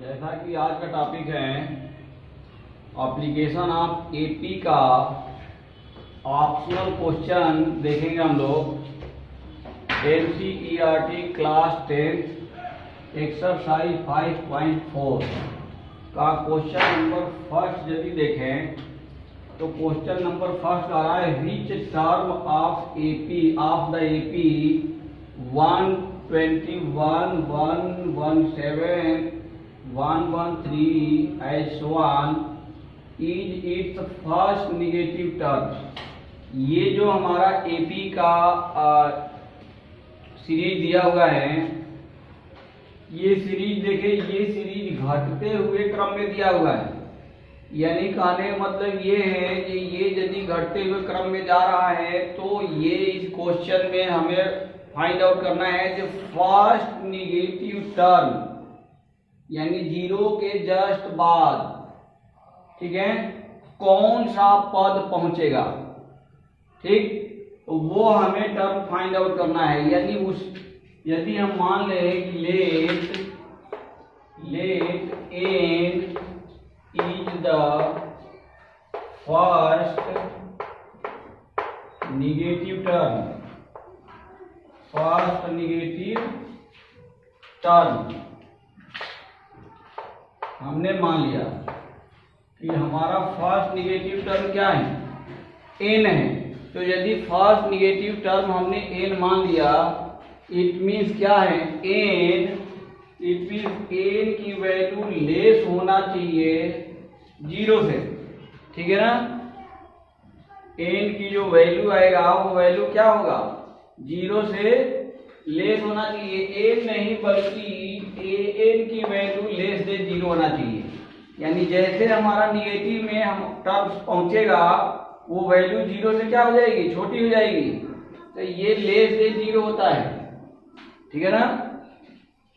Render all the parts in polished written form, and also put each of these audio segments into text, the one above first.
जैसा कि आज का टॉपिक है एप्लीकेशन ऑफ एपी का ऑप्शनल क्वेश्चन देखेंगे हम लोग। एनसीईआरटी क्लास 10 एक्सरसाइज 5.4 का क्वेश्चन नंबर फर्स्ट यदि देखें तो क्वेश्चन नंबर फर्स्ट आ रहा है which term of AP of the AP 121 117 113 as so on is its first negative term। ये जो हमारा एपी का सीरीज दिया हुआ है, ये सीरीज देखिए, ये सीरीज घटते हुए क्रम में दिया हुआ है। यानी कहने का मतलब ये है कि ये यदि घटते हुए क्रम में जा रहा है तो ये इस क्वेश्चन में हमें फाइंड आउट करना है कि फर्स्ट निगेटिव टर्म यानी जीरो के जस्ट बाद, ठीक है, कौन सा पद पहुंचेगा, ठीक, तो वो हमें टर्म फाइंड आउट करना है। यानी उस यदि हम मान लें कि let n is the first negative term, हमने मान लिया कि हमारा फर्स्ट निगेटिव टर्म क्या है, एन है। तो यदि फर्स्ट निगेटिव टर्म हमने एन मान लिया, इट मीन्स क्या है, इट मीन्स एन की वैल्यू लेस होना चाहिए जीरो से, ठीक है ना। एन की जो वैल्यू आएगा वो वैल्यू क्या होगा, जीरो से लेस होना चाहिए। एन नहीं बल्कि एन की वैल्यू लेस देन जीरो होना चाहिए। यानी जैसे हमारा निगेटिव में हम टर्म्स पहुंचेगा वो वैल्यू जीरो से क्या हो जाएगी, छोटी हो जाएगी। तो ये लेस देन जीरो होता है, ठीक है ना।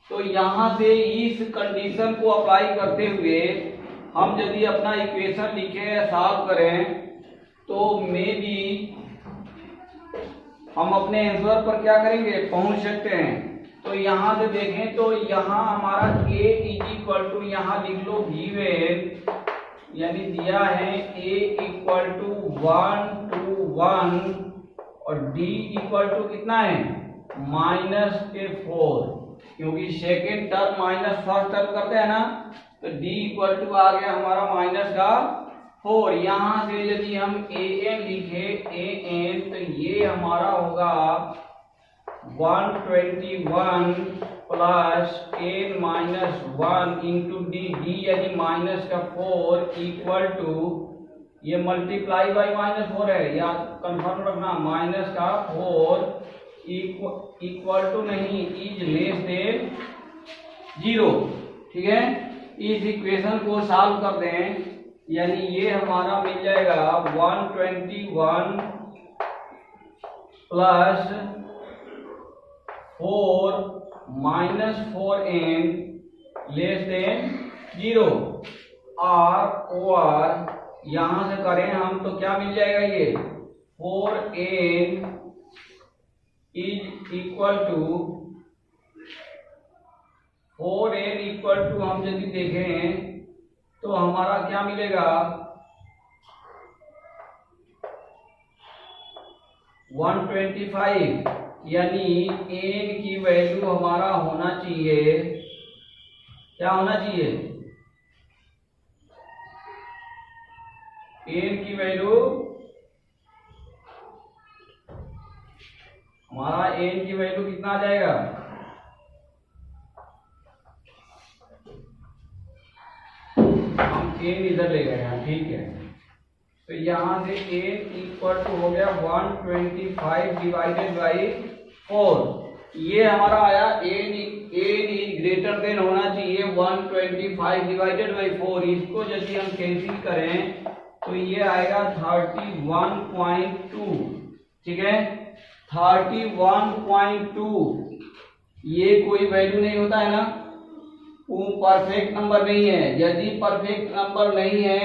तो यहां से इस कंडीशन को अप्लाई करते हुए हम यदि अपना इक्वेशन लिखें या सॉल्व करें तो मे बी हम अपने आंसर पर क्या करेंगे, पहुंच सकते हैं। तो यहां से देखें तो यहां हमारा a इज इक्वल टू, यहां लिख लो v1, यानी दिया है a इक्वल टू 1 to 1 और d इक्वल टू कितना है, -4, क्योंकि second term minus first term करते हैं ना। तो d इक्वल टू आ गया हमारा -4। यहां से यदि हम an लिखे an तो ये हमारा होगा 121 प्लस n -1 इंटू डी यानी -4 इक्वल टू, ये मल्टीप्लाई बाई -4 है, या कंफर्म रखना, -4 इक्वल टू नहीं, इज लेस देन जीरो, ठीक है। इस इक्वेशन को सॉल्व कर दें, यानी ये हमारा मिल जाएगा 121 plus 4 -4n less than zero. और यहां से करें हम तो क्या मिल जाएगा, ये 4n is equal to, 4n equal to हम यदि देखें तो हमारा क्या मिलेगा, 125। यानी n की वैल्यू हमारा होना चाहिए, क्या होना चाहिए, n की वैल्यू हमारा n की वैल्यू कितना आ जाएगा, हम n इधर ले गए हैं, ठीक है। तो यहां से n इक्वल टू हो गया 125 डिवाइडेड बाई 4। ये हमारा आया n इज ग्रेटर देन होना चाहिए 125 डिवाइडेड बाई 4। इसको यदि हम कैंसिल करें तो ये आएगा 31.2, ठीक है, 31.2। ये कोई वैल्यू नहीं होता है ना, वो परफेक्ट नंबर नहीं है। यदि परफेक्ट नंबर नहीं है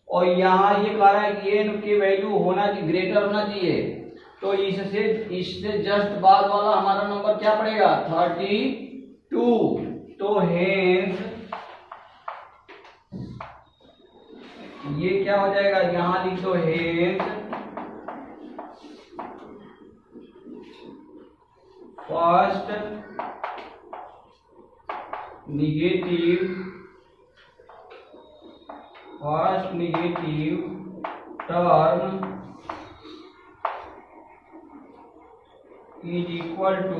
और यहाँ ये कह रहा है कि एन की वैल्यू होना ग्रेटर होना चाहिए, तो इससे जस्ट बाद वाला हमारा नंबर क्या पड़ेगा, 32। तो हेंस क्या हो जाएगा, यहाँ लिख दो hence first negative term is equal to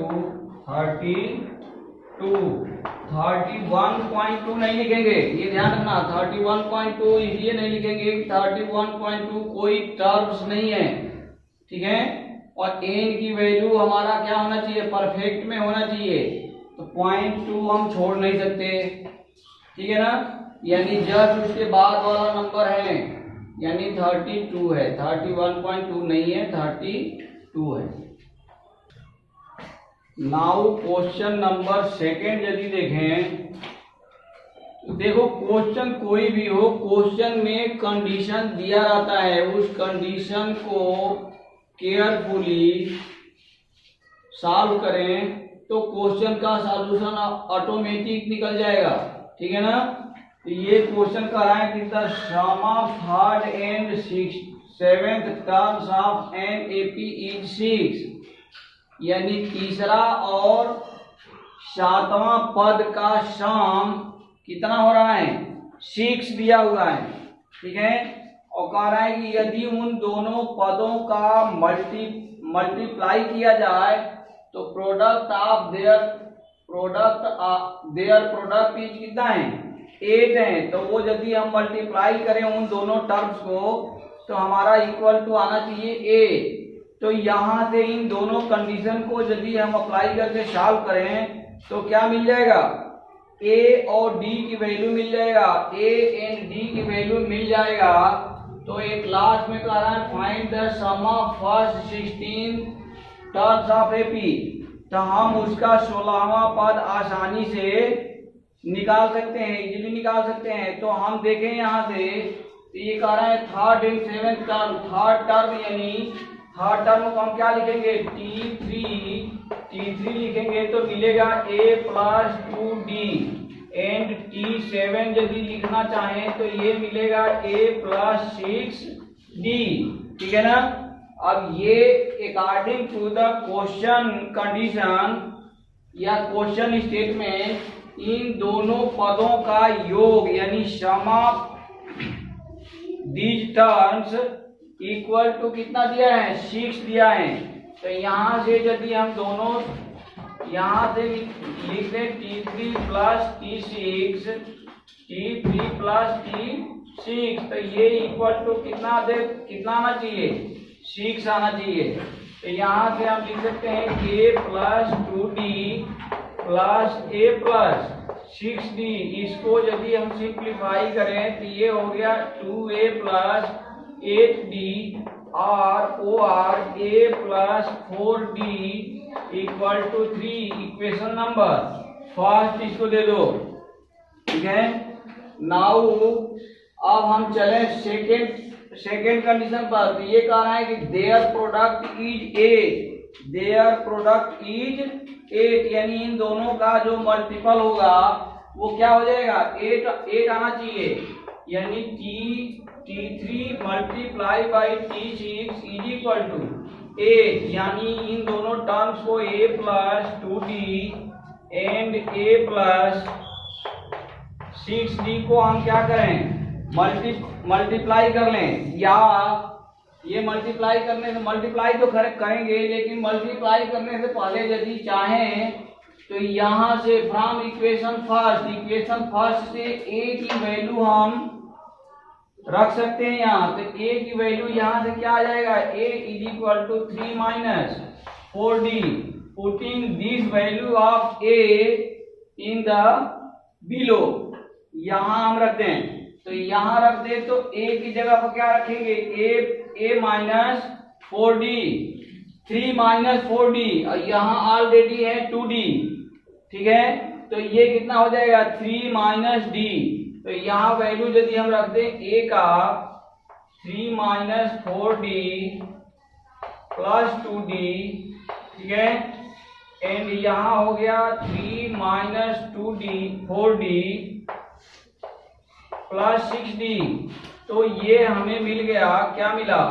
31.2 नहीं लिखेंगे, ये ध्यान रखना। 31.2 इसलिए नहीं लिखेंगे, 31.2 कोई टर्म्स नहीं है, ठीक है। और n की वैल्यू हमारा क्या होना चाहिए, परफेक्ट में होना चाहिए, तो 0.2 हम छोड़ नहीं सकते, ठीक है ना। यानी जब उसके बाद वाला नंबर है, यानी 32 है, 31.2 नहीं है, 32 है। नाउ क्वेश्चन नंबर सेकेंड यदि देखें तो देखो, क्वेश्चन कोई भी हो, क्वेश्चन में कंडीशन दिया रहता है, उस कंडीशन को केयरफुली सॉल्व करें तो क्वेश्चन का सॉल्यूशन ऑटोमेटिक निकल जाएगा, ठीक है ना। तो ये क्वेश्चन कर रहा है कि the sum of third and seventh terms of an AP is 6, यानी तीसरा और सातवां पद का सम कितना हो रहा है, 6 दिया हुआ है, ठीक है। और कह रहा है कि यदि उन दोनों पदों का मल्टीप्लाई किया जाए तो प्रोडक्ट इज कितना है, 8 है। तो वो यदि हम मल्टीप्लाई करें उन दोनों टर्म्स को तो हमारा इक्वल टू आना चाहिए a। तो यहाँ से इन दोनों कंडीशन को यदि हम अप्लाई करके सॉल्व करें तो क्या मिल जाएगा, a और d की वैल्यू मिल जाएगा, a एंड d की वैल्यू मिल जाएगा। तो एक लास्ट में कह रहा है find the sum of first 16 terms of AP, तो हम उसका 16वां पद आसानी से निकाल सकते हैं, इजीली निकाल सकते हैं। तो हम देखें यहाँ से, तो ये कह रहा है third and seventh term, third term यानी थर्ड टर्म को हम क्या लिखेंगे, T3 लिखेंगे तो मिलेगा a plus 2d and T7 यदि लिखना चाहें तो ये मिलेगा a प्लस 6d, ठीक है ना। अब ये according to the question condition या क्वेश्चन स्टेटमेंट इन दोनों पदों का योग यानी sum of these terms equal to कितना दिया है, 6 दिया है। तो यहाँ से यदि हम दोनों यहाँ से लिख दें T3 plus T6, T3 plus T6, तो ये इक्वल टू कितना आना चाहिए, 6 आना चाहिए। तो यहाँ से हम लिख सकते हैं a plus 2d plus a plus 6d। इसको यदि हम सिंप्लीफाई करें तो ये हो गया 2a प्लस 8d और a plus 4d equal to 3। Equation number first इसको दे दो, ठीक है। नाउ अब हम चले सेकेंड कंडीशन पर। तो ये कह रहा है कि देयर प्रोडक्ट इज 8, यानी इन दोनों का जो मल्टीपल होगा वो क्या हो जाएगा, 8 आना चाहिए। यानी T3 multiply by T6 is equal to 8, यानी इन दोनों टर्म्स को a plus 2d and a plus 6d को हम क्या करें, मल्टीप्लाई कर लें। या ये मल्टीप्लाई करने से मल्टीप्लाई तो करेंगे, लेकिन मल्टीप्लाई करने से पहले यदि चाहें तो यहाँ से फ्रॉम इक्वेशन फर्स्ट से a की वैल्यू हम रख सकते हैं यहाँ। तो a की वैल्यू यहाँ से क्या आ जाएगा, a is equal to 3 minus 4d, putting this value of a in the below, यहाँ हम रखते हैं। तो यहाँ रख दे तो a की जगह पर क्या रखेंगे, a minus 4d, 3 minus 4d, और यहाँ ऑलरेडी है 2d, ठीक है। तो ये कितना हो जाएगा, 3 माइनस d। तो यहाँ वैल्यू यदि हम रख दें a का 3 माइनस 4d प्लस 2d, ठीक है, एंड यहाँ हो गया 3 माइनस 4d प्लस 6d। तो ये हमें मिल गया, क्या मिला,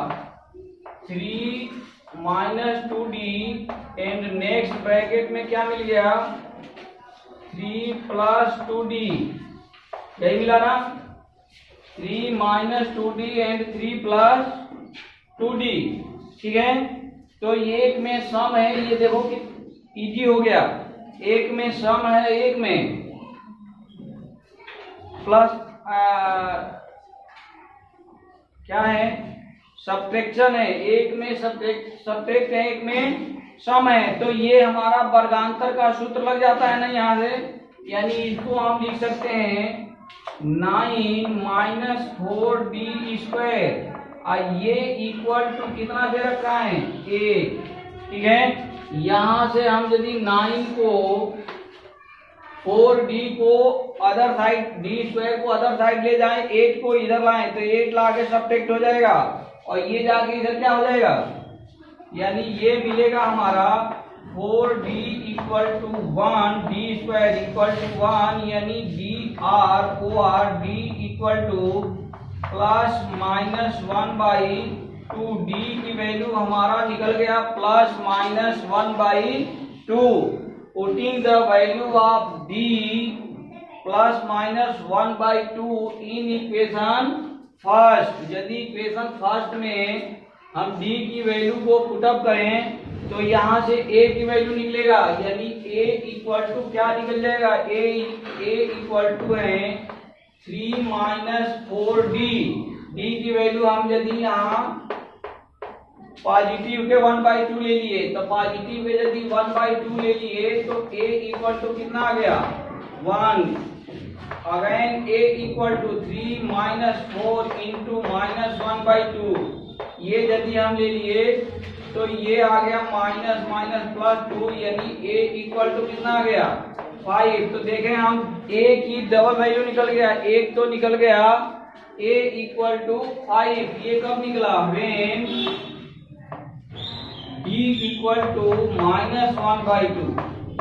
3 - 2d एंड नेक्स्ट ब्रैकेट में क्या मिल गया, 3 + 2d, यही मिला ना, 3 - 2d एंड 3 + 2d, ठीक है। तो एक में सम है, ये देखो कि इजी हो गया, एक में सम है, एक में प्लस क्या है, सब्ट्रैक्शन है, एक में सब्ट्रैक्ट है, एक में सम है। तो ये हमारा वर्गांतर का सूत्र लग जाता है ना यहाँ से, यानी इसको हम लिख सकते हैं 9 - 4d², और ये इक्वल टू कितना दे रखा है, 1, ठीक है। यहां से हम यदि 9 को 4d को अदर साइड, d² को अदर साइड ले जाएं, 8 को इधर लाएं, तो 8 ला के सब्ट्रैक्ट हो जाएगा, और ये जाके इधर क्या हो जाएगा, यानी ये मिलेगा हमारा 4d = 1, d² = 1, यानी d/d = ±1/2, d की वैल्यू हमारा निकल गया ±1/2। Putting the value of d ±1/2 in equation first, यदि इक्वेशन फर्स्ट में हम d की वैल्यू को पुटअप करें तो यहाँ से a की वैल्यू निकलेगा, यानी a इक्वल टू क्या निकल जाएगा, a इक्वल टू है 3 - 4d, d की वैल्यू हम यदि यहाँ पॉजिटिव के 1/2 ले लिए, तो पॉजिटिव के यदि 1/2 ले लिए तो a इक्वल टू कितना आ गया, 1, again a equal to 3 - 4 into -1/2, ये यदि हम ले लिए तो ये आ गया -+2, यानी a इक्वल टू कितना आ गया, 5। तो देखें हम a की डबल वैल्यू निकल गया, एक तो निकल गया, a इक्वल टू 5, ये कब निकला, व्हेन d इक्वल टू -1/2,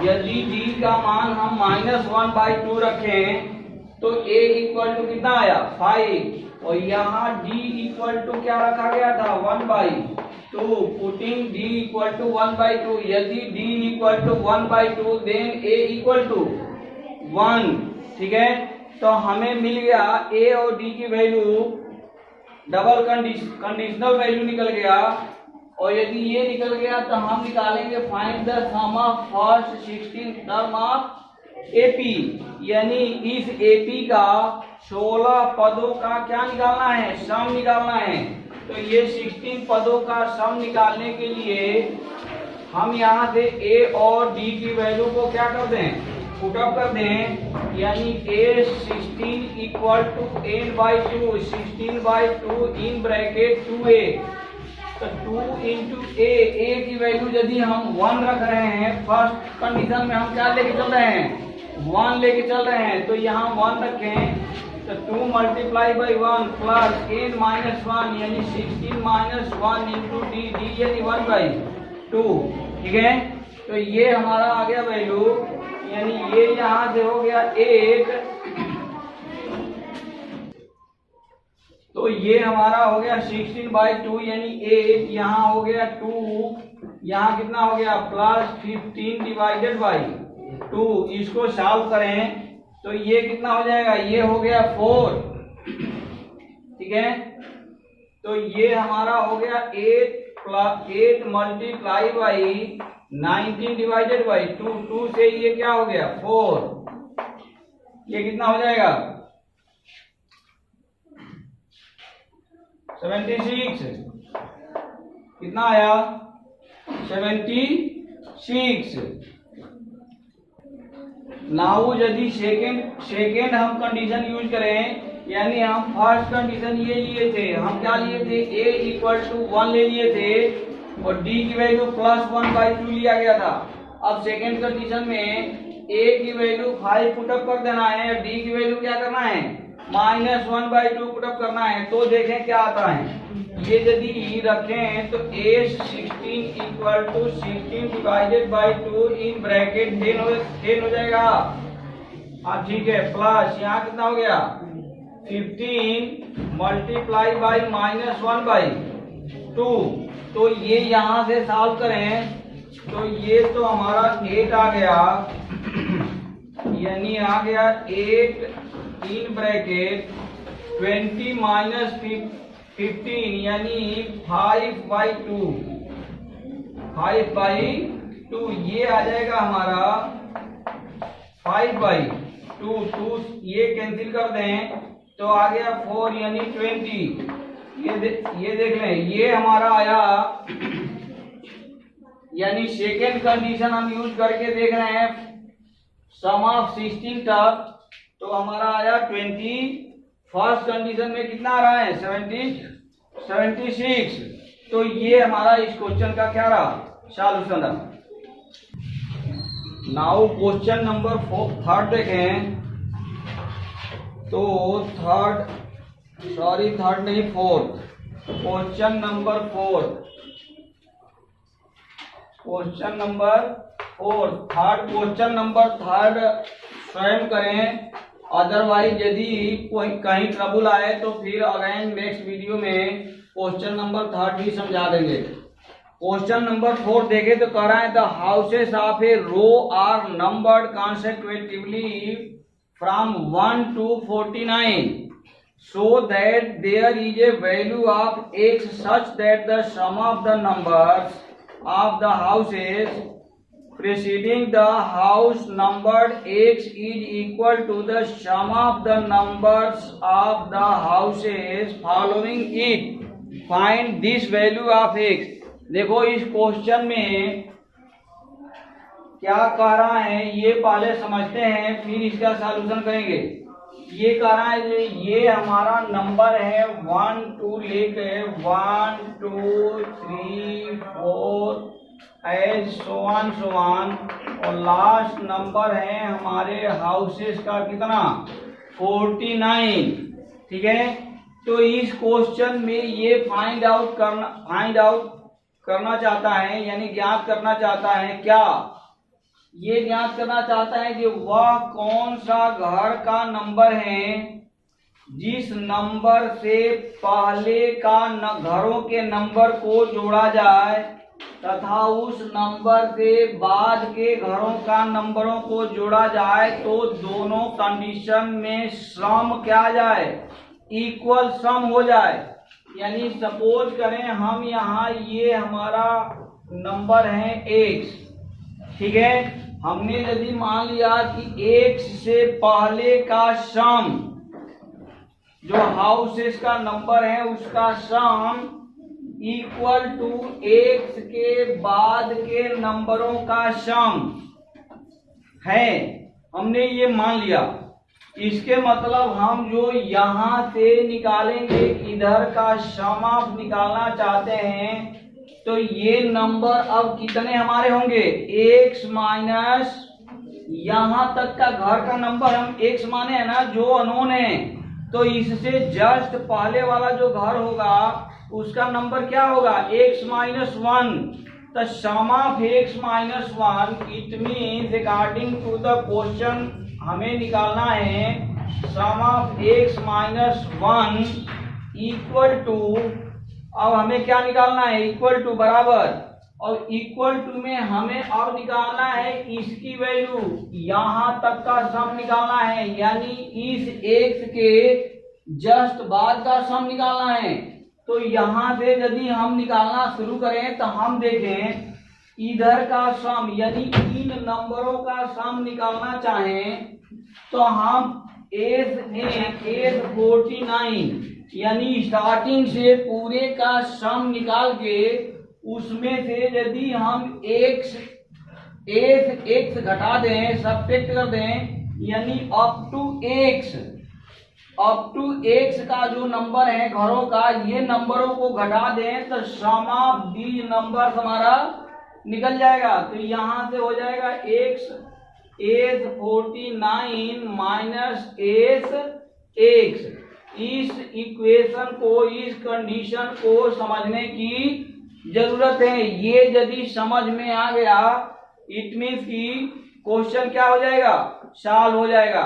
यदि d का मान हम -1/2 रखें तो a इक्वल टू कितना आया, 5, और यहाँ d इक्वल टू क्या रखा गया था, 1/2, पुटिंग d इक्वल टू 1/2, यदि d equal to 1/2 then a equal to 1, ठीक है। तो हमें मिल गया a और d की वैल्यू, डबल कंडीशनल वैल्यू निकल गया, और यदि ये निकल गया तो हम निकालेंगे find the sum of first 16 term of AP, यानी इस AP का 16 पदों का क्या निकालना है, सम निकालना है। तो ये 16 पदों का सम निकालने के लिए हम यहाँ से a और d की वैल्यू को क्या कर दें, पुटअप कर दें, यानी a16 equal to n/2, 16/2 in bracket 2a, तो 2 इंटू a की वैल्यू यदि हम 1 रख रहे हैं, फर्स्ट कंडीशन में हम क्या लेके चल रहे हैं, 1 लेके चल रहे हैं, तो यहाँ 1 रखें, तो 2 × 1 प्लस n - 1, यानी 16 - 1 इंटू d यानी 1/2, ठीक है। तो ये हमारा आ गया वैल्यू, यानी ये यहाँ से हो गया 8, तो ये हमारा हो गया 16/2 यानी 8, यहाँ हो गया 2, यहाँ कितना हो गया +15/2, इसको सॉल्व करें तो ये कितना हो जाएगा, ये हो गया 4, ठीक है। तो ये हमारा हो गया 8 मल्टीप्लाई बाई 19 डिवाइडेड बाई 2, 2 से ये क्या हो गया 4, ये कितना हो जाएगा 76, कितना आया 76। नाउ यदि सेकेंड हम कंडीशन यूज करें, यानी हम फर्स्ट कंडीशन ये लिए थे, हम क्या लिए थे, a इक्वल टू 1 ले लिए थे और d की वैल्यू +1/2 लिया गया था। अब सेकेंड कंडीशन में a की वैल्यू 5 पुटअप कर देना है, d की वैल्यू क्या करना है -1/2 पुटअप करना है। तो देखें क्या आता है, ये यदि रखें तो a16 equal to 16 divided by 2 in bracket 10 हो जाएगा, ठीक है, प्लस यहाँ कितना हो गया 15 मल्टीप्लाई बाई -1/2। तो ये यहां से सॉल्व करें तो ये तो हमारा 8 आ गया, यानी आ गया 8 इन ब्रैकेट 20 माइनस 15 यानी 5/2। 5/2 ये आ जाएगा हमारा 5/2। 2 ये कैंसिल कर दें तो आ गया 4 यानी 20। ये देख लें, ये हमारा आया, यानी सेकेंड कंडीशन हम यूज करके देख रहे हैं सम ऑफ 16 तक, तो हमारा आया 20। फर्स्ट कंडीशन में कितना आ रहा है 76। तो ये हमारा इस क्वेश्चन का क्या रहा सॉल्यूशन रहा। नाउ क्वेश्चन नंबर 3 देखें तो थर्ड नहीं 4th। Question number 4, question number 4 third, question number 3 स्वयं करें, अदरवाइज यदि कोई कहीं ट्रबल आए तो फिर अगेन नेक्स्ट वीडियो में क्वेश्चन नंबर 3 भी समझा देंगे। क्वेश्चन नंबर 4 देखे तो कह रहा है the houses of a row are numbered consecutively from 1 to 49 so that there is a value of x such that the sum of the numbers of the houses preceding the house numbered x is equal to the sum of the numbers of the houses following it. Find this value of x. देखो इस question में क्या कह रहा है ये पहले समझते हैं फिर इसका सॉल्यूशन करेंगे। ये कह रहा है ये हमारा नंबर है 1 2 लेके 1 2 3 4 एज सो ऑन और लास्ट नंबर है हमारे हाउसेस का कितना 49। ठीक है, तो इस क्वेश्चन में ये फाइंड आउट करना चाहता है, यानी ज्ञात करना चाहता है क्या, ये ज्ञात करना चाहता है कि वह कौन सा घर का नंबर है जिस नंबर से पहले का घरों के नंबर को जोड़ा जाए तथा उस नंबर से बाद के घरों का नंबरों को जोड़ा जाए तो दोनों कंडीशन में सम क्या आ जाए इक्वल सम हो जाए। यानी सपोज करें हम यहाँ ये हमारा नंबर है x, ठीक है, हमने यदि मान लिया कि x से पहले का सम जो हाउसेस का नंबर है उसका सम इक्वल टू x के बाद के नंबरों का सम है, हमने ये मान लिया। इसके मतलब हम जो यहाँ से निकालेंगे इधर का सम आप निकालना चाहते हैं तो ये नंबर अब कितने हमारे होंगे x माइनस यहाँ तक का घर का नंबर हम x माने है ना जो अननोन है, तो इससे जस्ट पहले वाला जो घर होगा उसका नंबर क्या होगा x माइनस 1। तो sum of x minus 1 it means according to the question हमें निकालना है sum of x minus 1 equal to, अब हमें क्या निकालना है इक्वल टू बराबर, और इक्वल टू में हमें अब निकालना है इसकी वैल्यू, यहाँ तक का सम निकालना है, यानी इस x के जस्ट बाद का सम निकालना है। तो यहाँ से यदि हम निकालना शुरू करें तो हम देखें इधर का सम यानी इन नंबरों का सम निकालना चाहें तो हम एज 49 यानी स्टार्टिंग से पूरे का सम निकाल के उसमें से यदि हम x घटा दें सब्ट्रैक्ट कर दें यानी अप टू x का जो नंबर है घरों का ये नंबरों को घटा दें तो सम ऑफ दीज नंबर हमारा निकल जाएगा। तो यहाँ से हो जाएगा x एज 49 माइनस x। इस इक्वेशन को इस कंडीशन को समझने की जरूरत है। ये यदि समझ में आ गया इट मीन्स कि क्वेश्चन क्या हो जाएगा सॉल्व हो जाएगा।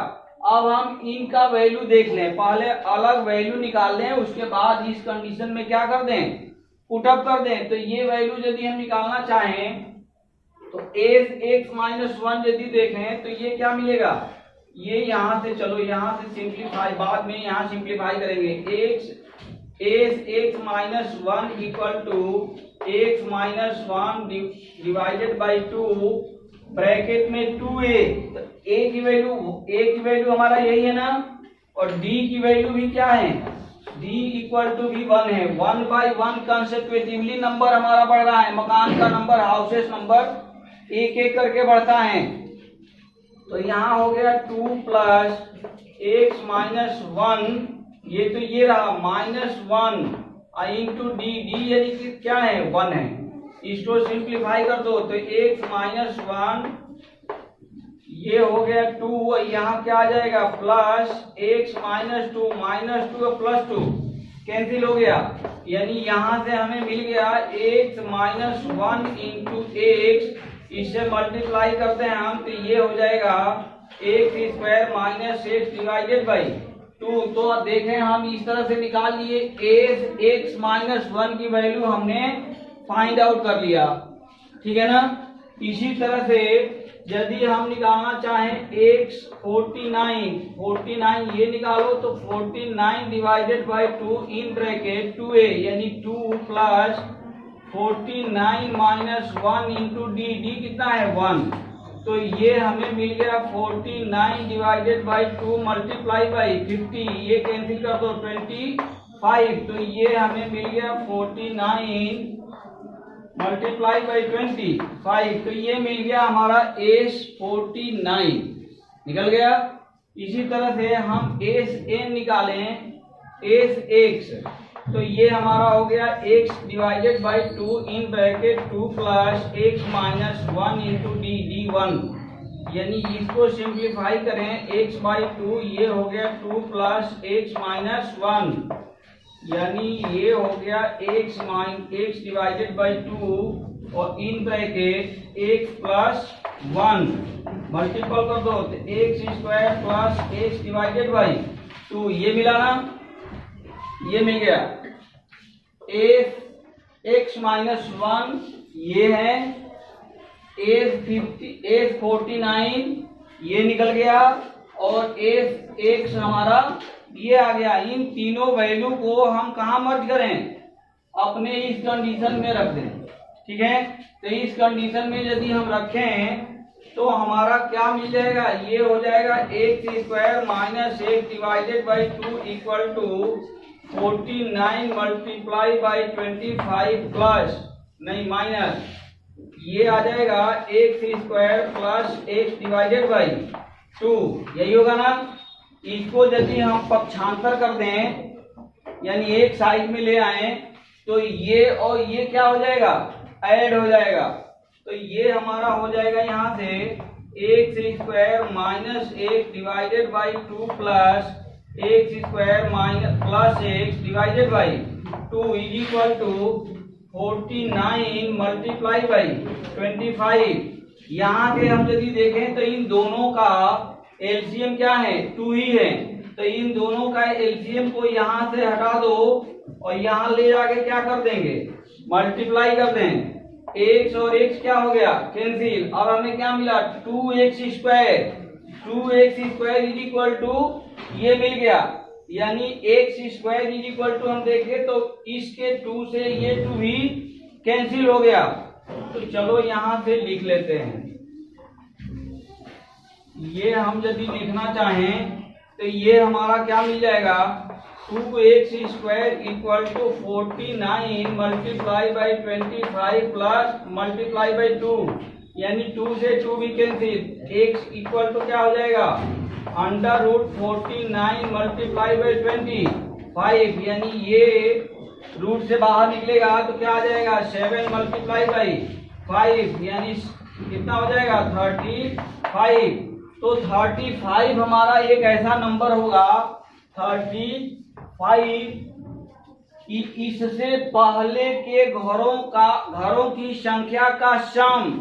अब हम इनका वैल्यू देख लें, पहले अलग वैल्यू निकाल लें, उसके बाद इस कंडीशन में क्या कर दें, पुटअप कर दें। तो ये वैल्यू यदि हम निकालना चाहें तो एस एक्स माइनस वन यदि देखें तो ये क्या मिलेगा, ये यहां से, चलो यहां से सिंप्लीफाई, बाद में यहां सिंप्लीफाई करेंगे। X s x minus one equal to x minus one divided by two, bracket में 2a। तो a की वैल्यू हमारा यही है ना, और d की वैल्यू भी क्या है, d इक्वल टू भी 1 है। 1/1 कंसेक्यूटिवली नंबर हमारा बढ़ रहा है, मकान का नंबर, हाउसेस नंबर एक एक करके बढ़ता है। तो यहाँ हो गया 2 प्लस एक्स माइनस वन, ये तो ये रहा -1 इंटू डी, डी यानी कि क्या है, 1 है। इसको सिंप्लीफाई कर दो तो एक्स माइनस वन, ये हो गया 2, यहाँ क्या आ जाएगा plus x minus two plus 2 cancel हो गया, यानी यहाँ से हमें मिल गया x minus one into x, इससे मल्टीप्लाई करते हैं हम तो ये हो जाएगा x square minus x divided by 2। तो देखें हम इस तरह से निकाल लिए, एस एक्स माइनस वन की वैल्यू हमने फाइंड आउट कर लिया, ठीक है ना। इसी तरह से यदि हम निकालना चाहें एक्स 49 ये निकालो तो 49 divided by 2 in bracket 2a, यानी 2 plus 49 minus 1 into D, D कितना है 1। तो ये हमें मिल गया 49 डिवाइडेड बाई 2 मल्टीप्लाई बाई 50, ये कैंसिल कर दो 25, तो ये हमें मिल गया 49 मल्टीप्लाई बाई 25, तो ये मिल गया हमारा एस 49 निकल गया। इसी तरह से हम एस एन निकालें, एस एक्स, तो ये हमारा हो गया x divided by 2 in bracket 2 plus x minus 1 into D, D 1, यानी इसको सिंप्लीफाई करें एक्स बाई 2, ये हो गया 2 प्लस एक्स माइनस 1, यानी ये हो गया एक्स डिवाइडेड बाई 2 और in bracket x plus 1 multiple कर दो तो x square plus x divided by 2, ये मिला ना, ये मिल गया एक्स माइनस 1, ये है एस 49 ये निकल गया, और एस एक्स हमारा ये आ गया। इन तीनों वैल्यू को हम कहाँ मर्ज करें, अपने इस कंडीशन में रख दें, ठीक है। तो इस कंडीशन में यदि हम रखें तो हमारा क्या मिल जाएगा, ये हो जाएगा x square minus x divided by 2 equal to 49 multiply by 25 plus नहीं माइनस, ये आ जाएगा x square plus x divided by 2, यही होगा ना। इसको यदि हम पक्षांतर कर दें, यानी एक साइड में ले आए, तो ये और ये क्या हो जाएगा, ऐड हो जाएगा। तो ये हमारा हो जाएगा यहाँ से x square minus x divided by 2 plus x square minus plus x divided by 2 is equal to 49 multiply by 25। यहाँ से हम यदि देखें तो इन दोनों का एलसीएम क्या है, 2 ही है, तो इन दोनों का एलसीएम को यहाँ से हटा दो और यहाँ ले जाके क्या कर देंगे, मल्टीप्लाई कर दें। एक्स और एक्स क्या हो गया, कैंसिल। अब हमें क्या मिला 2x square is equal to ये मिल गया, यानी x square is equal to हम देखें तो इसके 2 से ये 2 भी कैंसिल हो गया। तो चलो यहाँ से लिख लेते हैं, ये हम यदि लिखना चाहें तो ये हमारा क्या मिल जाएगा, 2x square equal to 49 multiply by 25 plus multiply by 2, यानी 2 से 2 भी कैंसिल, x इक्वल टू क्या हो जाएगा अंडर रूट 49 मल्टीप्लाई बाई 25, यानी ये रूट से बाहर निकलेगा तो क्या आ जाएगा 7 मल्टीप्लाई बाई 5, यानी कितना हो जाएगा 35। तो 35 हमारा एक ऐसा नंबर होगा 35 कि इससे पहले के घरों की संख्या का सम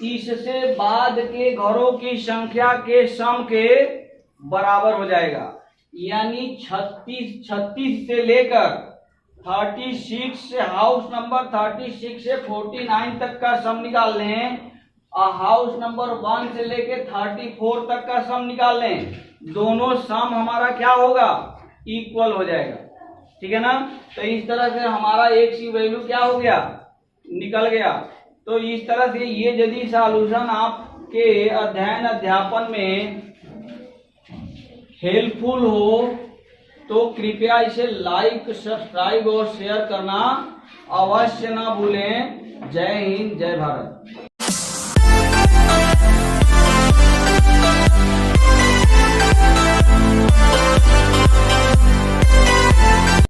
इससे बाद के घरों की संख्या के सम के बराबर हो जाएगा। यानी 36 से लेकर 36 से हाउस नंबर 36 से 49 तक का सम निकाल लें और हाउस नंबर 1 से लेके 34 तक का सम निकाल लें, दोनों सम हमारा क्या होगा, इक्वल हो जाएगा। ठीक है ना। तो इस तरह से हमारा एक्स की वैल्यू क्या हो गया, निकल गया। तो इस तरह से ये यदि सॉल्यूशन आपके अध्ययन अध्यापन में हेल्पफुल हो तो कृपया इसे लाइक, सब्सक्राइब और शेयर करना अवश्य ना भूलें। जय हिंद, जय भारत।